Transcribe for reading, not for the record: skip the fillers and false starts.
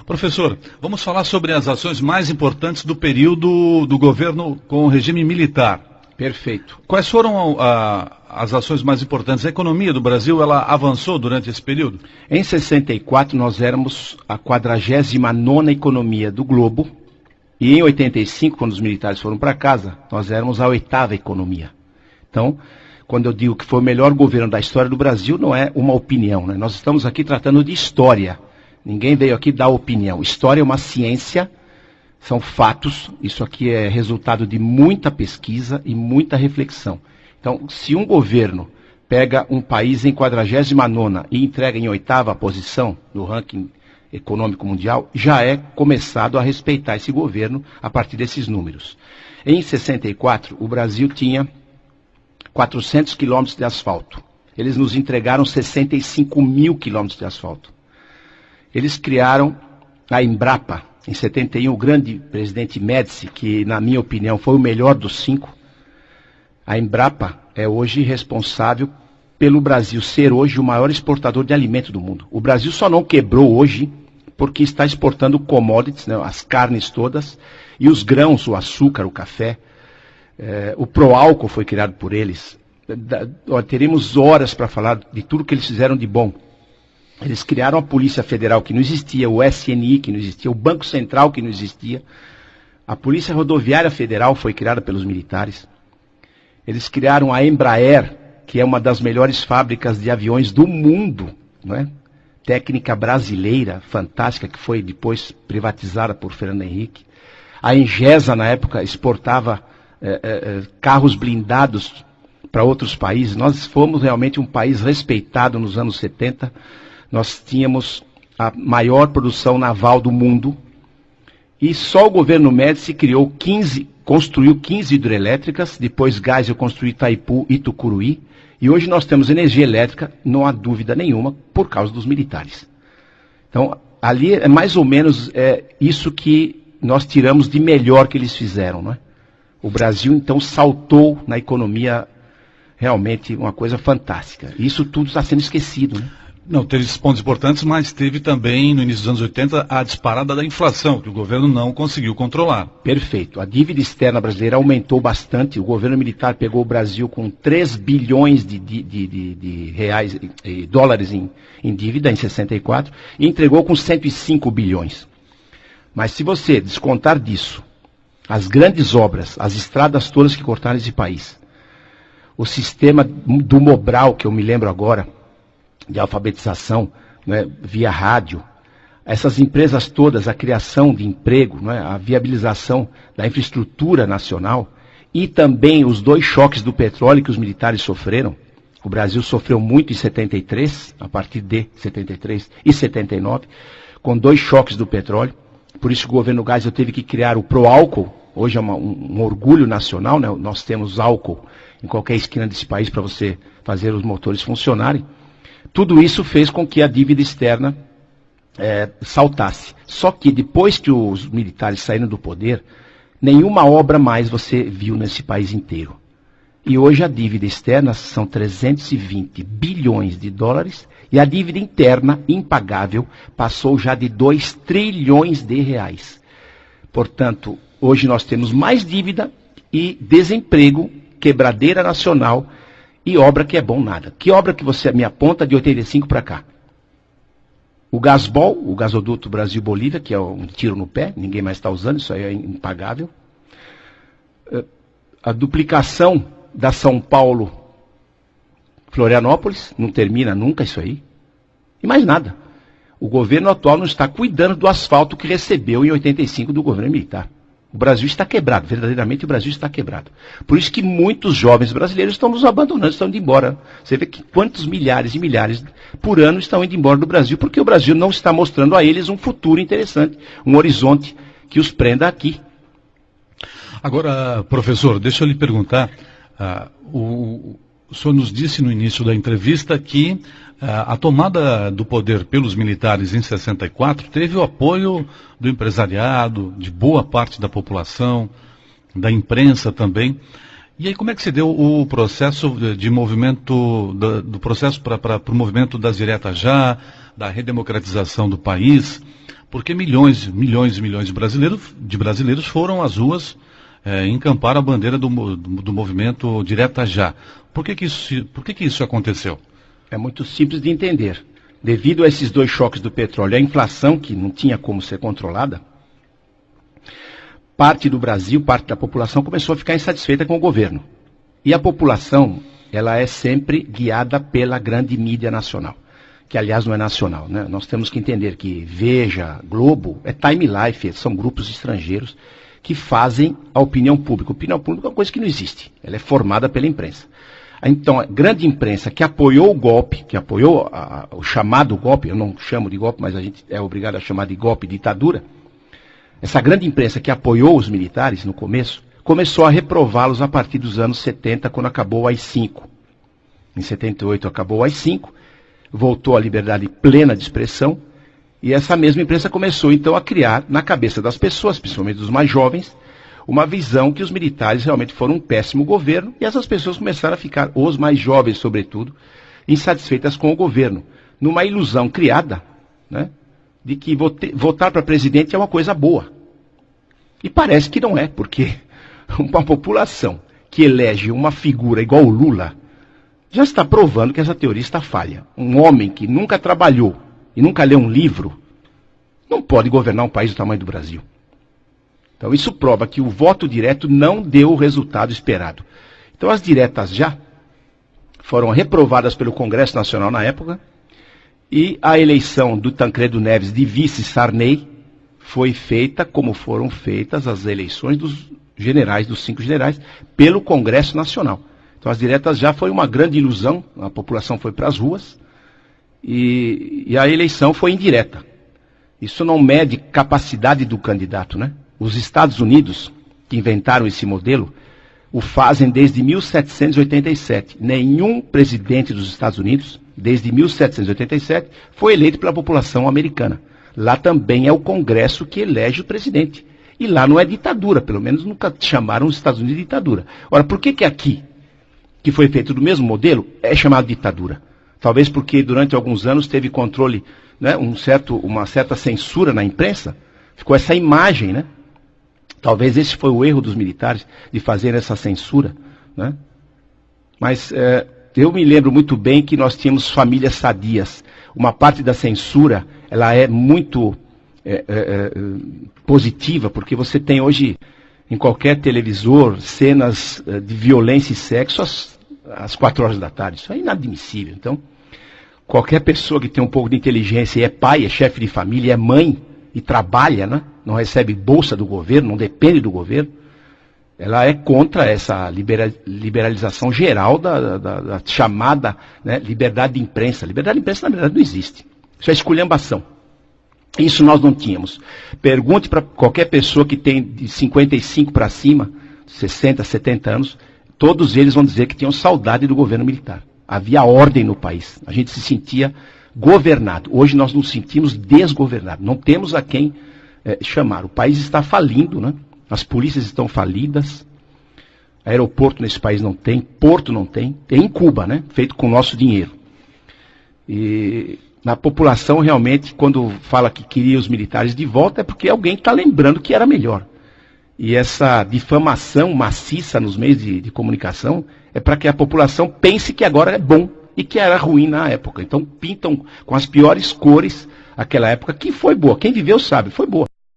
Professor, vamos falar sobre as ações mais importantes do período do governo com o regime militar. Perfeito. Quais foram as ações mais importantes? A economia do Brasil, ela avançou durante esse período? Em 64, nós éramos a 49ª economia do globo. E em 85, quando os militares foram para casa, nós éramos a 8ª economia. Então, quando eu digo que foi o melhor governo da história do Brasil, não é uma opinião, né? Nós estamos aqui tratando de história. Ninguém veio aqui dar opinião. História é uma ciência, são fatos. Isso aqui é resultado de muita pesquisa e muita reflexão. Então, se um governo pega um país em 49ª e entrega em 8ª posição no ranking econômico mundial, já é começado a respeitar esse governo a partir desses números. Em 64, o Brasil tinha 400 quilômetros de asfalto. Eles nos entregaram 65 mil quilômetros de asfalto. Eles criaram a Embrapa, em 71, o grande presidente Médici, que na minha opinião foi o melhor dos 5. A Embrapa é hoje responsável pelo Brasil ser hoje o maior exportador de alimento do mundo. O Brasil só não quebrou hoje porque está exportando commodities, né, as carnes todas, e os grãos, o açúcar, o café. O Proálcool foi criado por eles. Teremos horas para falar de tudo que eles fizeram de bom. Eles criaram a Polícia Federal, que não existia, o SNI, que não existia, o Banco Central, que não existia. A Polícia Rodoviária Federal foi criada pelos militares. Eles criaram a Embraer, que é uma das melhores fábricas de aviões do mundo, não é? Técnica brasileira, fantástica, que foi depois privatizada por Fernando Henrique. A Engesa, na época, exportava carros blindados para outros países. Nós fomos realmente um país respeitado nos anos 70. Nós tínhamos a maior produção naval do mundo. E só o governo Médici construiu 15 hidrelétricas, depois Geisel construiu Itaipu e Tucuruí. E hoje nós temos energia elétrica, não há dúvida nenhuma, por causa dos militares. Então, ali é mais ou menos isso que nós tiramos de melhor que eles fizeram, não é? O Brasil, então, saltou na economia, realmente uma coisa fantástica. Isso tudo está sendo esquecido, né? Não, teve esses pontos importantes, mas teve também, no início dos anos 80, a disparada da inflação, que o governo não conseguiu controlar. Perfeito. A dívida externa brasileira aumentou bastante. O governo militar pegou o Brasil com 3 bilhões de reais, dólares em dívida, em 64, e entregou com 105 bilhões. Mas se você descontar disso, as grandes obras, as estradas todas que cortaram esse país, o sistema do Mobral, que eu me lembro agora, de alfabetização, né, via rádio, essas empresas todas, a criação de emprego, né, a viabilização da infraestrutura nacional e também os 2 choques do petróleo que os militares sofreram. O Brasil sofreu muito em 73, a partir de 73 e 79, com 2 choques do petróleo. Por isso o governo Geisel teve que criar o Proálcool. Hoje é um orgulho nacional, né? Nós temos álcool em qualquer esquina desse país para você fazer os motores funcionarem. Tudo isso fez com que a dívida externa saltasse. Só que depois que os militares saíram do poder, nenhuma obra mais você viu nesse país inteiro. E hoje a dívida externa são 320 bilhões de dólares e a dívida interna impagável passou já de 2 trilhões de reais. Portanto, hoje nós temos mais dívida e desemprego, quebradeira nacional, e obra que é bom nada. Que obra que você me aponta de 85 para cá? O Gasbol, o gasoduto Brasil-Bolívia, que é um tiro no pé, ninguém mais está usando, isso aí é impagável. A duplicação da São Paulo-Florianópolis, não termina nunca isso aí. E mais nada. O governo atual não está cuidando do asfalto que recebeu em 85 do governo militar. O Brasil está quebrado, verdadeiramente o Brasil está quebrado. Por isso que muitos jovens brasileiros estão nos abandonando, estão indo embora. Você vê que quantos milhares e milhares por ano estão indo embora do Brasil, porque o Brasil não está mostrando a eles um futuro interessante, um horizonte que os prenda aqui. Agora, professor, deixa eu lhe perguntar, o senhor nos disse no início da entrevista que a tomada do poder pelos militares em 64 teve o apoio do empresariado, de boa parte da população, da imprensa também. E aí como é que se deu o processo de movimento, do processo para o movimento das diretas já, da redemocratização do país? Porque milhões e milhões de brasileiros foram às ruas encampar a bandeira do movimento Direta Já. Por que isso aconteceu? É muito simples de entender. Devido a esses dois choques do petróleo e a inflação, que não tinha como ser controlada, parte do Brasil, parte da população começou a ficar insatisfeita com o governo. E a população, ela é sempre guiada pela grande mídia nacional, que aliás não é nacional, né? Nós temos que entender que Veja, Globo, é Time Life, são grupos estrangeiros que fazem a opinião pública. A opinião pública é uma coisa que não existe, ela é formada pela imprensa. Então, a grande imprensa que apoiou o golpe, que apoiou o chamado golpe, eu não chamo de golpe, mas a gente é obrigado a chamar de golpe, ditadura, essa grande imprensa que apoiou os militares no começo, começou a reprová-los a partir dos anos 70, quando acabou o AI-5. Em 78 acabou o AI-5, voltou à liberdade plena de expressão, e essa mesma imprensa começou então a criar na cabeça das pessoas, principalmente dos mais jovens, uma visão que os militares realmente foram um péssimo governo, e essas pessoas começaram a ficar, os mais jovens sobretudo, insatisfeitas com o governo, numa ilusão criada, né, de que votar para presidente é uma coisa boa. E parece que não é, porque uma população que elege uma figura igual o Lula, já está provando que essa teoria está falha. Um homem que nunca trabalhou e nunca leu um livro, não pode governar um país do tamanho do Brasil. Então isso prova que o voto direto não deu o resultado esperado. Então as diretas já foram reprovadas pelo Congresso Nacional na época, e a eleição do Tancredo Neves de vice Sarney foi feita como foram feitas as eleições dos generais, dos 5 generais, pelo Congresso Nacional. Então as diretas já foi uma grande ilusão, a população foi para as ruas, e a eleição foi indireta. Isso não mede capacidade do candidato, né? Os Estados Unidos, que inventaram esse modelo, o fazem desde 1787. Nenhum presidente dos Estados Unidos, desde 1787, foi eleito pela população americana. Lá também é o Congresso que elege o presidente. E lá não é ditadura, pelo menos nunca chamaram os Estados Unidos de ditadura. Ora, por que aqui, que foi feito do mesmo modelo, é chamado ditadura? Talvez porque durante alguns anos teve controle, né, uma certa censura na imprensa, ficou essa imagem, né? Talvez esse foi o erro dos militares, de fazer essa censura, né? Mas eu me lembro muito bem que nós tínhamos famílias sadias. Uma parte da censura, ela é muito positiva, porque você tem hoje, em qualquer televisor, cenas de violência e sexo às 4 horas da tarde. Isso é inadmissível. Então, qualquer pessoa que tem um pouco de inteligência e é pai, é chefe de família, é mãe e trabalha, né? Não recebe bolsa do governo, não depende do governo, ela é contra essa liberalização geral da chamada, né, liberdade de imprensa. Liberdade de imprensa, na verdade, não existe. Isso é esculhambação. Isso nós não tínhamos. Pergunte para qualquer pessoa que tem de 55 para cima, 60, 70 anos, todos eles vão dizer que tinham saudade do governo militar. Havia ordem no país. A gente se sentia governado. Hoje nós nos sentimos desgovernados. Não temos a quem chamar. O país está falindo, né? As polícias estão falidas. Aeroporto nesse país não tem, porto não tem. Tem em Cuba, né? Feito com o nosso dinheiro. E na população, realmente, quando fala que queria os militares de volta, é porque alguém está lembrando que era melhor. E essa difamação maciça nos meios de comunicação é para que a população pense que agora é bom e que era ruim na época. Então pintam com as piores cores aquela época que foi boa. Quem viveu sabe, foi boa.